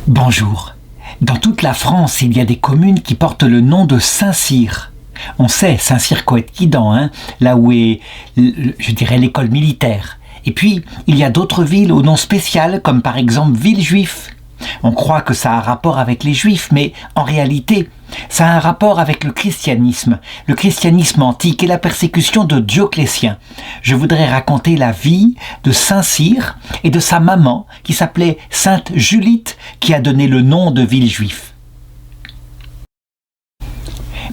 Bonjour. Dans toute la France, il y a des communes qui portent le nom de Saint-Cyr. On sait, Saint-Cyr-Coët-Quidan, là où est, je dirais, l'école militaire. Et puis, il y a d'autres villes au nom spécial, comme par exemple Villejuif. On croit que ça a un rapport avec les Juifs, mais en réalité, ça a un rapport avec le christianisme antique et la persécution de Dioclétien. Je voudrais raconter la vie de Saint-Cyr et de sa maman, qui s'appelait Sainte Julite, qui a donné le nom de Villejuif.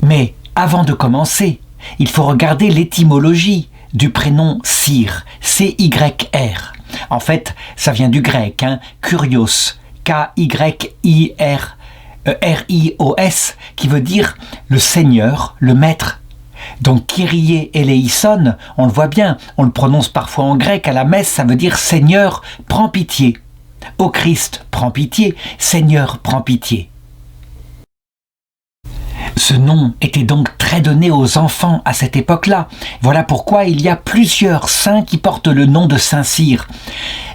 Mais avant de commencer, il faut regarder l'étymologie du prénom Cyr, C-Y-R. En fait, ça vient du grec, Kyrios, K-Y-I-R-R-I-O-S, qui veut dire le Seigneur, le Maître. Donc Kyrie eleison, on le voit bien, on le prononce parfois en grec, à la messe, ça veut dire Seigneur, prends pitié. Ô Christ, prends pitié, Seigneur, prends pitié. Ce nom était donc très donné aux enfants à cette époque-là. Voilà pourquoi il y a plusieurs saints qui portent le nom de Saint-Cyr.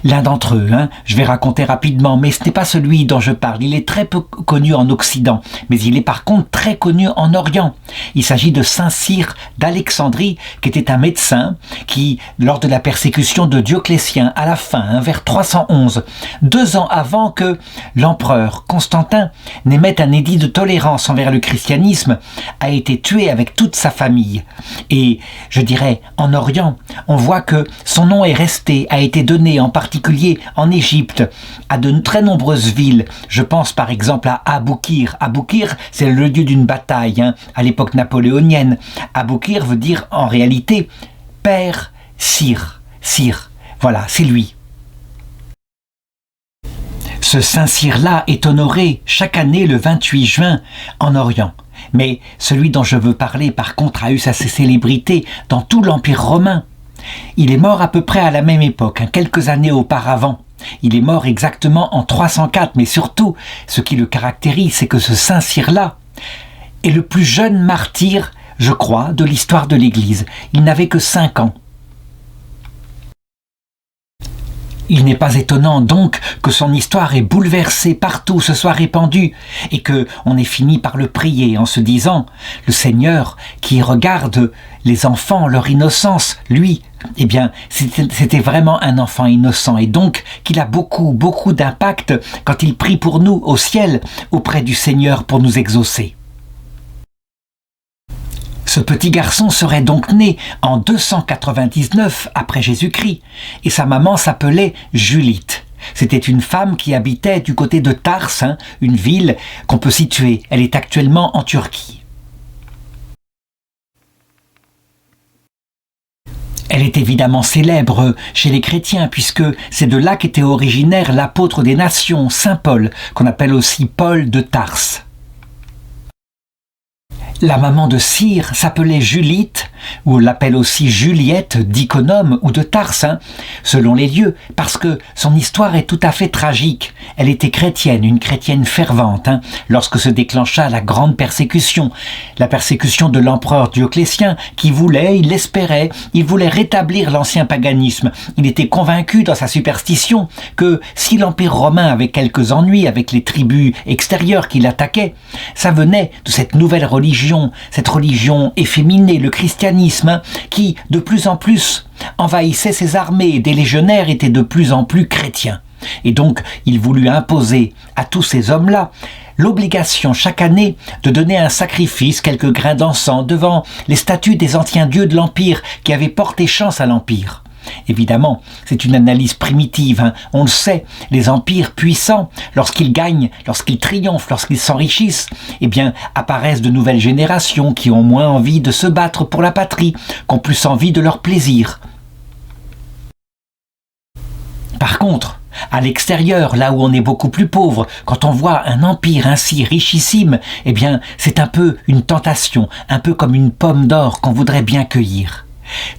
L'un d'entre eux, je vais raconter rapidement, mais ce n'est pas celui dont je parle. Il est très peu connu en Occident, mais il est par contre très connu en Orient. Il s'agit de Saint-Cyr d'Alexandrie, qui était un médecin qui, lors de la persécution de Dioclétien, à la fin, vers 311, 2 ans avant que l'empereur Constantin n'émette un édit de tolérance envers le christianisme, a été tué avec toute sa famille. Et je dirais, en Orient, on voit que son nom est resté, a été donné en particulier en Égypte, à de très nombreuses villes. Je pense par exemple à Aboukir. Aboukir, c'est le lieu d'une bataille, à l'époque napoléonienne. Aboukir veut dire en réalité Père Cyr. Cyr, voilà, c'est lui. Ce Saint-Cyr-là est honoré chaque année le 28 juin en Orient. Mais celui dont je veux parler, par contre, a eu sa célébrité dans tout l'Empire romain. Il est mort à peu près à la même époque, quelques années auparavant. Il est mort exactement en 304, mais surtout, ce qui le caractérise, c'est que ce Saint-Cyr-là est le plus jeune martyr, je crois, de l'histoire de l'Église. Il n'avait que 5 ans. Il n'est pas étonnant donc que son histoire ait bouleversé partout, se soit répandue, et que on ait fini par le prier en se disant « Le Seigneur qui regarde les enfants, leur innocence, lui, eh bien, c'était vraiment un enfant innocent, et donc qu'il a beaucoup d'impact quand il prie pour nous au ciel, auprès du Seigneur pour nous exaucer. » Ce petit garçon serait donc né en 299 après Jésus-Christ et sa maman s'appelait Julite. C'était une femme qui habitait du côté de Tars, une ville qu'on peut situer. Elle est actuellement en Turquie. Elle est évidemment célèbre chez les chrétiens puisque c'est de là qu'était originaire l'apôtre des nations, Saint Paul, qu'on appelle aussi Paul de Tarse. La maman de Cyr s'appelait Julite, ou on l'appelle aussi Juliette d'Iconome ou de Tarse, selon les lieux, parce que son histoire est tout à fait tragique. Elle était chrétienne, une chrétienne fervente, lorsque se déclencha la grande persécution, la persécution de l'empereur Dioclétien, qui voulait, il l'espérait, il voulait rétablir l'ancien paganisme. Il était convaincu dans sa superstition que si l'Empire romain avait quelques ennuis avec les tribus extérieures qui l'attaquaient, ça venait de cette nouvelle religion, cette religion efféminée, le christianisme, qui de plus en plus envahissait ses armées et des légionnaires étaient de plus en plus chrétiens. Et donc, il voulut imposer à tous ces hommes-là l'obligation chaque année de donner un sacrifice, quelques grains d'encens, devant les statues des anciens dieux de l'Empire qui avaient porté chance à l'Empire. Évidemment, c'est une analyse primitive, on le sait, les empires puissants, lorsqu'ils gagnent, lorsqu'ils triomphent, lorsqu'ils s'enrichissent, eh bien, apparaissent de nouvelles générations qui ont moins envie de se battre pour la patrie, qui ont plus envie de leur plaisir. Par contre, à l'extérieur, là où on est beaucoup plus pauvre, quand on voit un empire ainsi richissime, eh bien, c'est un peu une tentation, un peu comme une pomme d'or qu'on voudrait bien cueillir.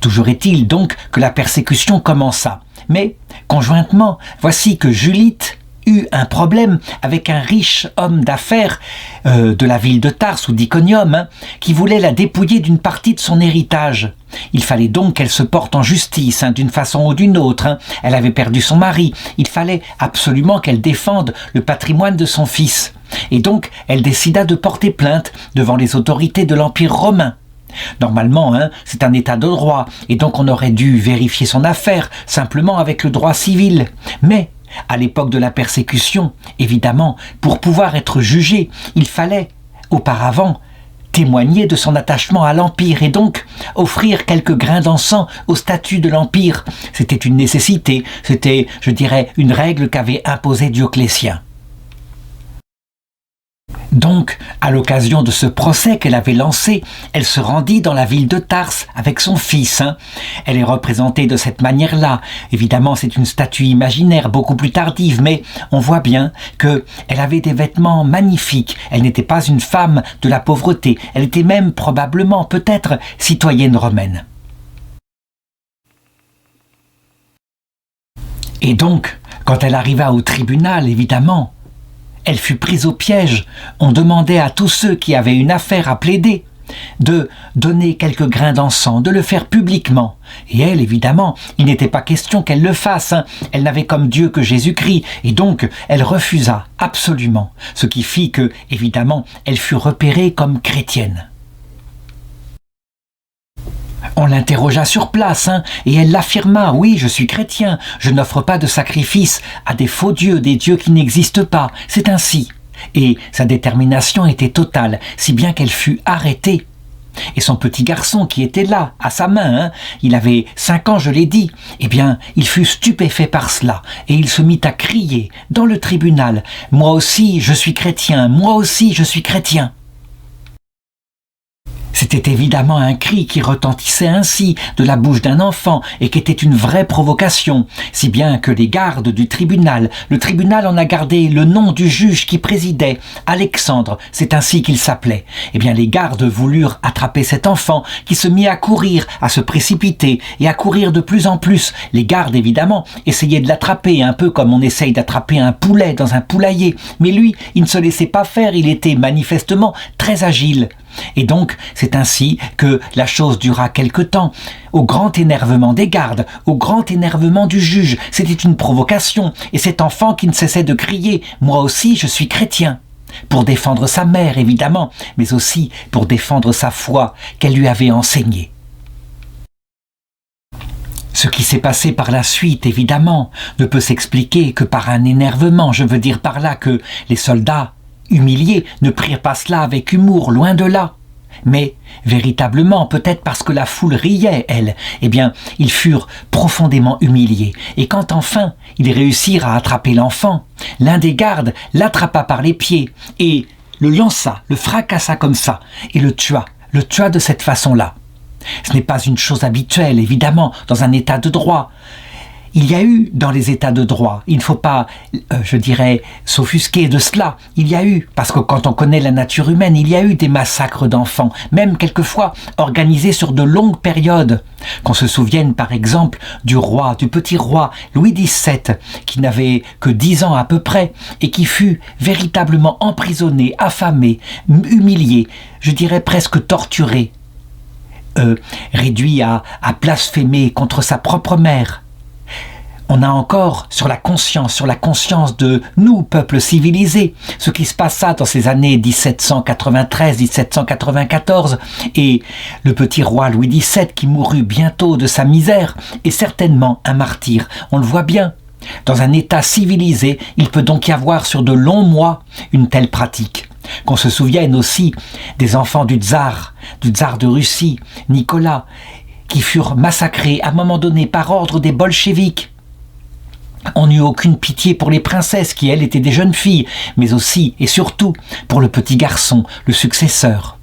Toujours est-il donc que la persécution commença. Mais, conjointement, voici que Julite eu un problème avec un riche homme d'affaires de la ville de Tarse ou d'Iconium, qui voulait la dépouiller d'une partie de son héritage. Il fallait donc qu'elle se porte en justice, d'une façon ou d'une autre. Elle avait perdu son mari. Il fallait absolument qu'elle défende le patrimoine de son fils. Et donc, elle décida de porter plainte devant les autorités de l'Empire romain. Normalement, c'est un état de droit, et donc on aurait dû vérifier son affaire simplement avec le droit civil. Mais, à l'époque de la persécution, évidemment, pour pouvoir être jugé, il fallait, auparavant, témoigner de son attachement à l'Empire et donc offrir quelques grains d'encens aux statues de l'Empire. C'était une nécessité, c'était, je dirais, une règle qu'avait imposée Dioclétien. Donc, à l'occasion de ce procès qu'elle avait lancé, elle se rendit dans la ville de Tarse avec son fils. Elle est représentée de cette manière-là. Évidemment, c'est une statue imaginaire beaucoup plus tardive, mais on voit bien qu'elle avait des vêtements magnifiques. Elle n'était pas une femme de la pauvreté. Elle était même probablement, peut-être, citoyenne romaine. Et donc, quand elle arriva au tribunal, évidemment, elle fut prise au piège. On demandait à tous ceux qui avaient une affaire à plaider de donner quelques grains d'encens, de le faire publiquement. Et elle, évidemment, il n'était pas question qu'elle le fasse. Elle n'avait comme Dieu que Jésus-Christ. Et donc, elle refusa absolument. Ce qui fit que, évidemment, elle fut repérée comme chrétienne. On l'interrogea sur place, et elle l'affirma, « Oui, je suis chrétien, je n'offre pas de sacrifice à des faux dieux, des dieux qui n'existent pas, c'est ainsi. » Et sa détermination était totale, si bien qu'elle fut arrêtée. Et son petit garçon qui était là, à sa main, il avait 5 ans, je l'ai dit, eh bien, il fut stupéfait par cela, et il se mit à crier dans le tribunal, « Moi aussi, je suis chrétien, moi aussi, je suis chrétien. » C'était évidemment un cri qui retentissait ainsi de la bouche d'un enfant et qui était une vraie provocation, si bien que les gardes du tribunal, le tribunal en a gardé le nom du juge qui présidait, Alexandre, c'est ainsi qu'il s'appelait. Eh bien les gardes voulurent attraper cet enfant qui se mit à courir, à se précipiter et à courir de plus en plus. Les gardes évidemment essayaient de l'attraper un peu comme on essaye d'attraper un poulet dans un poulailler, mais lui, il ne se laissait pas faire, il était manifestement très agile. Et donc, c'est ainsi que la chose dura quelque temps, au grand énervement des gardes, au grand énervement du juge. C'était une provocation, et cet enfant qui ne cessait de crier « Moi aussi, je suis chrétien !» pour défendre sa mère, évidemment, mais aussi pour défendre sa foi qu'elle lui avait enseignée. Ce qui s'est passé par la suite, évidemment, ne peut s'expliquer que par un énervement. Je veux dire par là que les soldats humiliés ne prirent pas cela avec humour, loin de là. Mais, véritablement, peut-être parce que la foule riait, elle, eh bien, ils furent profondément humiliés. Et quand enfin, ils réussirent à attraper l'enfant, l'un des gardes l'attrapa par les pieds et le lança, le fracassa comme ça, et le tua de cette façon-là. Ce n'est pas une chose habituelle, évidemment, dans un état de droit. Il y a eu dans les états de droit, il ne faut pas, je dirais, s'offusquer de cela. Il y a eu, parce que quand on connaît la nature humaine, il y a eu des massacres d'enfants, même quelquefois organisés sur de longues périodes. Qu'on se souvienne par exemple du petit roi Louis XVII, qui n'avait que 10 ans à peu près, et qui fut véritablement emprisonné, affamé, humilié, je dirais presque torturé, réduit à blasphémer contre sa propre mère. On a encore sur la conscience de nous, peuple civilisé, ce qui se passa dans ces années 1793-1794, et le petit roi Louis XVII qui mourut bientôt de sa misère est certainement un martyr, on le voit bien. Dans un état civilisé, il peut donc y avoir sur de longs mois une telle pratique. Qu'on se souvienne aussi des enfants du tsar de Russie, Nicolas, qui furent massacrés à un moment donné par ordre des bolcheviks. On n'eut aucune pitié pour les princesses qui, elles, étaient des jeunes filles, mais aussi et surtout pour le petit garçon, le successeur.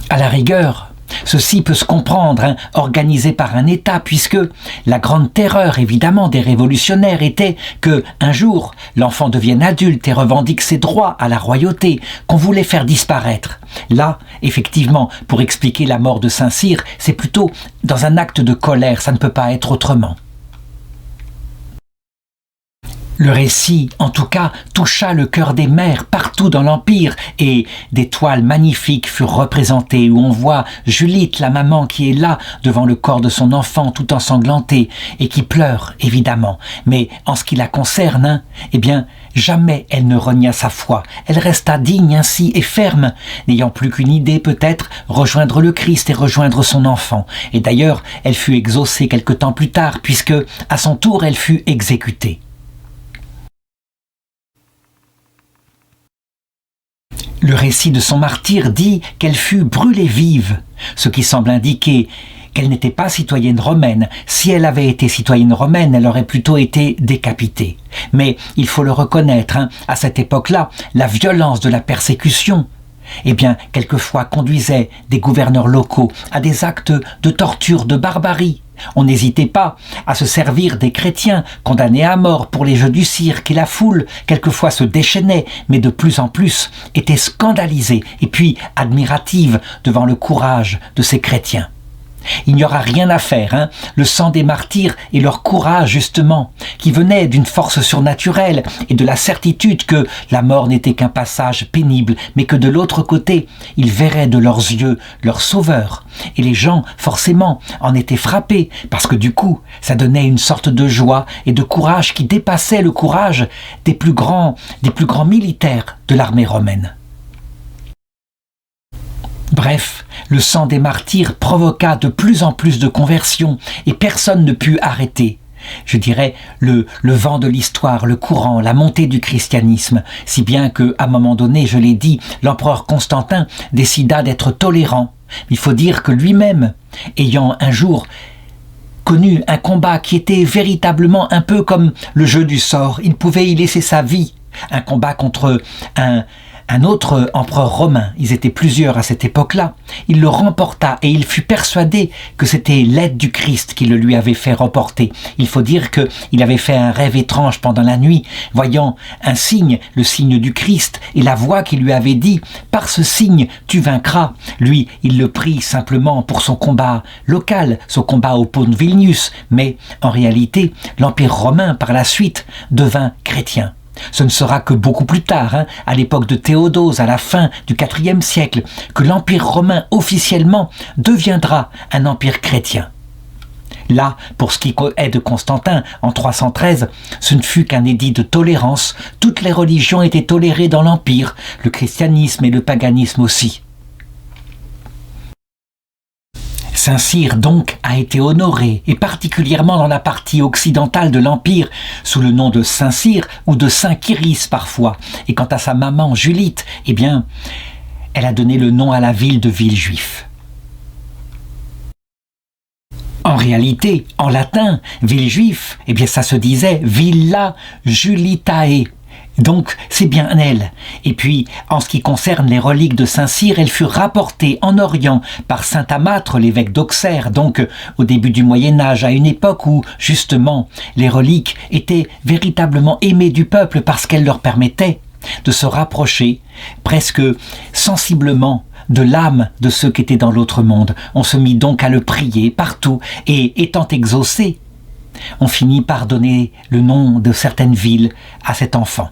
À la rigueur, ceci peut se comprendre, organisé par un État, puisque la grande terreur, évidemment, des révolutionnaires était que, un jour, l'enfant devienne adulte et revendique ses droits à la royauté, qu'on voulait faire disparaître. Là, effectivement, pour expliquer la mort de Saint-Cyr, c'est plutôt dans un acte de colère, ça ne peut pas être autrement. Le récit, en tout cas, toucha le cœur des mères partout dans l'Empire et des toiles magnifiques furent représentées où on voit Julite, la maman, qui est là devant le corps de son enfant tout ensanglanté et qui pleure, évidemment. Mais en ce qui la concerne, eh bien, jamais elle ne renia sa foi. Elle resta digne ainsi et ferme, n'ayant plus qu'une idée peut-être, rejoindre le Christ et rejoindre son enfant. Et d'ailleurs, elle fut exaucée quelque temps plus tard puisque, à son tour, elle fut exécutée. Le récit de son martyre dit qu'elle fut brûlée vive, ce qui semble indiquer qu'elle n'était pas citoyenne romaine. Si elle avait été citoyenne romaine, elle aurait plutôt été décapitée. Mais il faut le reconnaître, à cette époque-là, la violence de la persécution, quelquefois conduisait des gouverneurs locaux à des actes de torture, de barbarie. On n'hésitait pas à se servir des chrétiens condamnés à mort pour les jeux du cirque et la foule, quelquefois se déchaînait, mais de plus en plus était scandalisée et puis admirative devant le courage de ces chrétiens. Il n'y aura rien à faire, le sang des martyrs et leur courage justement, qui venait d'une force surnaturelle et de la certitude que la mort n'était qu'un passage pénible, mais que de l'autre côté, ils verraient de leurs yeux leur sauveur. Et les gens, forcément, en étaient frappés, parce que du coup, ça donnait une sorte de joie et de courage qui dépassait le courage des plus grands militaires de l'armée romaine. Bref, le sang des martyrs provoqua de plus en plus de conversions et personne ne put arrêter, je dirais, le vent de l'histoire, le courant, la montée du christianisme, si bien qu'à un moment donné, je l'ai dit, l'empereur Constantin décida d'être tolérant. Il faut dire que lui-même, ayant un jour connu un combat qui était véritablement un peu comme le jeu du sort, il pouvait y laisser sa vie, un combat contre un autre empereur romain, ils étaient plusieurs à cette époque-là, il le remporta et il fut persuadé que c'était l'aide du Christ qui le lui avait fait remporter. Il faut dire qu'il avait fait un rêve étrange pendant la nuit, voyant un signe, le signe du Christ, et la voix qui lui avait dit « Par ce signe, tu vaincras ». Lui, il le prit simplement pour son combat local, son combat au pont de Vilnius, mais en réalité, l'Empire romain, par la suite, devint chrétien. Ce ne sera que beaucoup plus tard, à l'époque de Théodose, à la fin du IVe siècle, que l'Empire romain officiellement deviendra un empire chrétien. Là, pour ce qui est de Constantin, en 313, ce ne fut qu'un édit de tolérance. Toutes les religions étaient tolérées dans l'Empire, le christianisme et le paganisme aussi. Saint-Cyr donc a été honoré, et particulièrement dans la partie occidentale de l'Empire, sous le nom de Saint-Cyr ou de Saint-Kyris parfois. Et quant à sa maman Julite, elle a donné le nom à la ville de Villejuif. En réalité, en latin, Villejuif, ça se disait Villa Julitae. Donc, c'est bien elle. Et puis, en ce qui concerne les reliques de Saint-Cyr, elles furent rapportées en Orient par saint Amâtre, l'évêque d'Auxerre, donc au début du Moyen-Âge, à une époque où, justement, les reliques étaient véritablement aimées du peuple parce qu'elles leur permettaient de se rapprocher presque sensiblement de l'âme de ceux qui étaient dans l'autre monde. On se mit donc à le prier partout et, étant exaucé, on finit par donner le nom de certaines villes à cet enfant.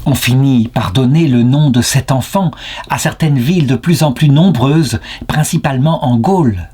On finit par donner le nom de cet enfant à certaines villes de plus en plus nombreuses, principalement en Gaule.